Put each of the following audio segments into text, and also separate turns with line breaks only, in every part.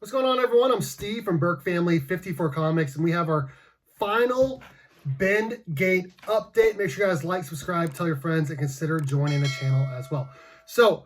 What's going on, everyone? I'm Steve from Burke Family 54 Comics, and we have our final Bendgate update. Make sure you guys like, subscribe, tell your friends, and consider joining the channel as well. So,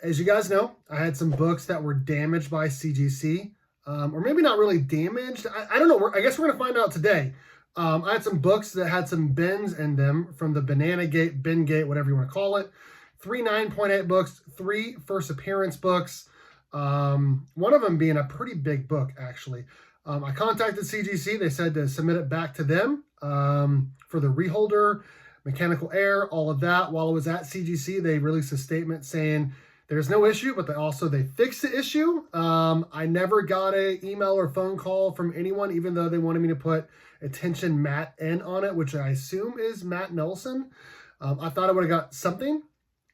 as you guys know, I had some books that were damaged by CGC, or maybe not really damaged. I don't know. I guess we're going to find out today. I had some books that had some bends in them from the Banana Gate, Bendgate, whatever you want to call it. 3 9.8 books, 3 first appearance books. One of them being a pretty big book, actually. I contacted CGC. They said to submit it back to them for the reholder, mechanical error, all of that. While I was at CGC, they released a statement saying there's no issue, but they fixed the issue. I never got an email or phone call from anyone, even though they wanted me to put attention Matt N on it, which I assume is Matt Nelson. I thought I would have got something,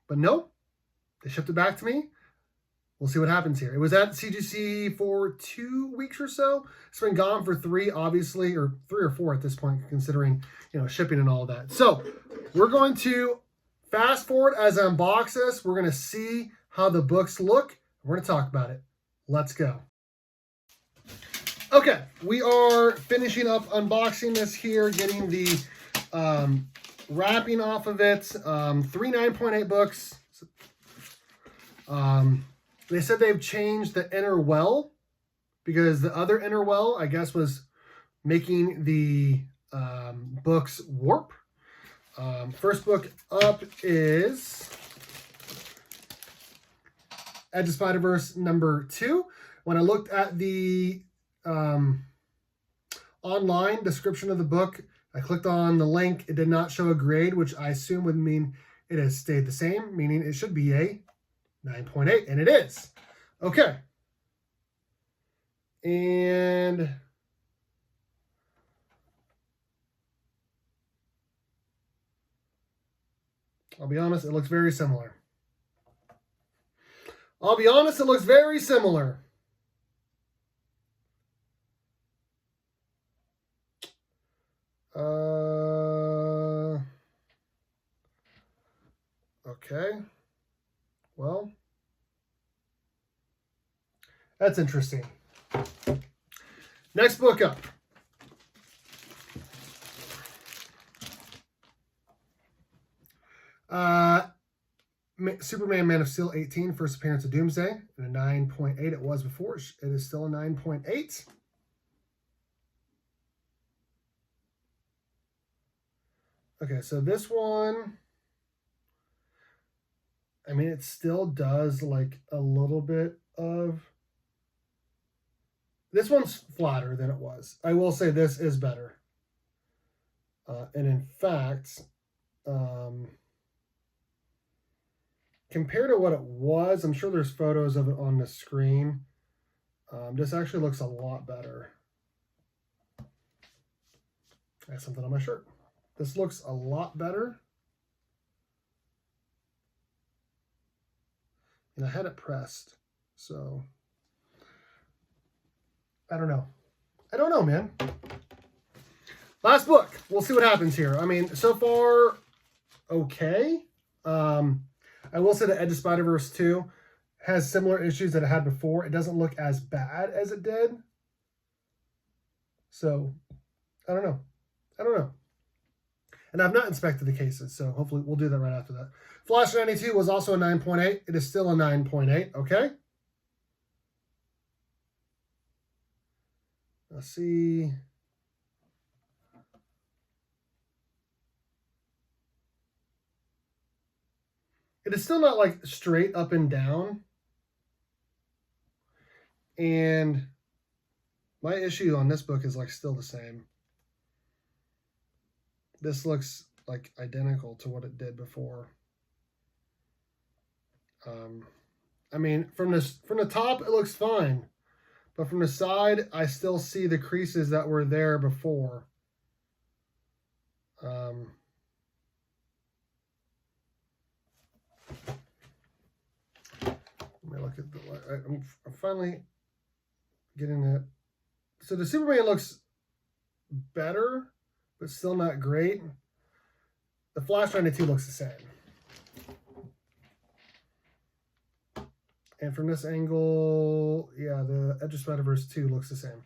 but no, they shipped it back to me. We'll see what happens here. It was at CGC for 2 weeks or so. It's been gone for 3, obviously, or 3 or 4 at this point, considering, shipping and all of that. So we're going to fast forward as I unbox this. We're going to see how the books look. We're going to talk about it. Let's go. Okay, we are finishing up unboxing this here, getting the wrapping off of it. 3 9.8 books. They said they've changed the inner well because the other inner well, I guess, was making the books warp. First book up is Edge of Spider-Verse number 2. When I looked at the online description of the book, I clicked on the link. It did not show a grade, which I assume would mean it has stayed the same, meaning it should be a 9.8, and it is. Okay. And I'll be honest, it looks very similar. Okay. Well, that's interesting. Next book up. Superman Man of Steel 18, first appearance of Doomsday, and a 9.8. It was before. It is still a 9.8. Okay, so this one, I mean, it still does like a little bit of... This one's flatter than it was. I will say this is better. And in fact, compared to what it was, I'm sure there's photos of it on the screen. This actually looks a lot better. I have something on my shirt. This looks a lot better. And I had it pressed, so I don't know. I don't know, man. Last book. We'll see what happens here. I mean, so far, okay. I will say that Edge of Spider-Verse 2 has similar issues that it had before. It doesn't look as bad as it did. So, I don't know. And I've not inspected the cases, so hopefully we'll do that right after that. Flash 92 was also a 9.8. It is still a 9.8, okay? Let's see. It is still not like straight up and down. And my issue on this book is like still the same. This looks like identical to what it did before. I mean, from the top, it looks fine. But from the side, I still see the creases that were there before. Let me look at I'm finally getting it. So the Superman looks better, but still not great. The Flash 92 looks the same. And from this angle, yeah, the Edge of Spider-Verse 2 looks the same.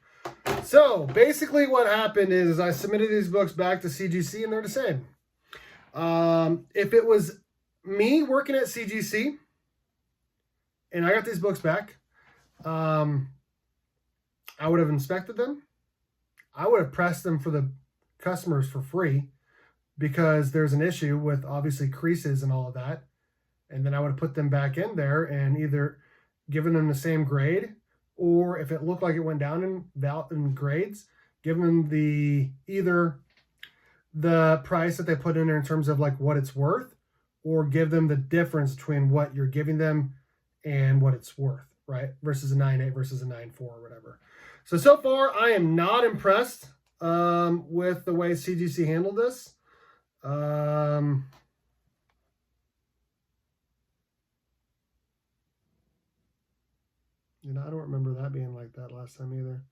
So basically what happened is I submitted these books back to CGC and they're the same. If it was me working at CGC and I got these books back, I would have inspected them. I would have pressed them for the customers for free because there's an issue with obviously creases and all of that. And then I would have put them back in there and either given them the same grade, or if it looked like it went down in grades, give them either the price that they put in there in terms of like what it's worth, or give them the difference between what you're giving them and what it's worth, right? Versus a 9.8 versus a 9.4 or whatever. So far, I am not impressed with the way CGC handled this. You know, I don't remember that being like that last time either.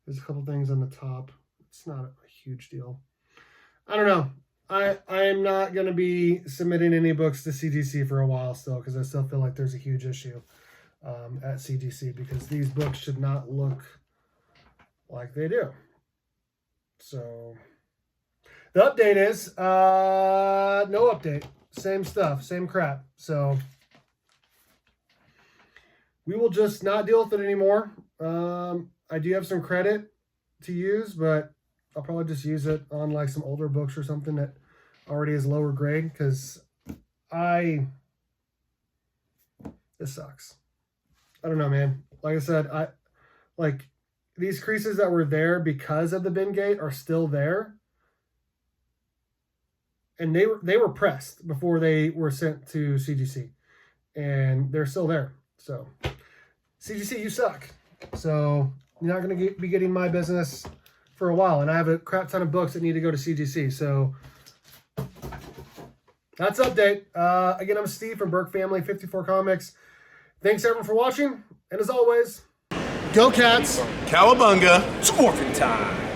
There's a couple things on the top. It's not a huge deal. I don't know. I am not going to be submitting any books to CGC for a while still, because I still feel like there's a huge issue at CGC, because these books should not look like they do. So the update is no update. Same stuff, same crap. So we will just not deal with it anymore. I do have some credit to use, but I'll probably just use it on like some older books or something that already is lower grade, because this sucks. I don't know, man. Like I said, like these creases that were there because of the Bendgate are still there. And they were pressed before they were sent to CGC. And they're still there. So CGC, you suck. So you're not going to be getting my business for a while. And I have a crap ton of books that need to go to CGC. So that's update. Again, I'm Steve from Burke Family 54 Comics. Thanks everyone for watching. And as always, go Cats.
Cowabunga. It's morphin' time.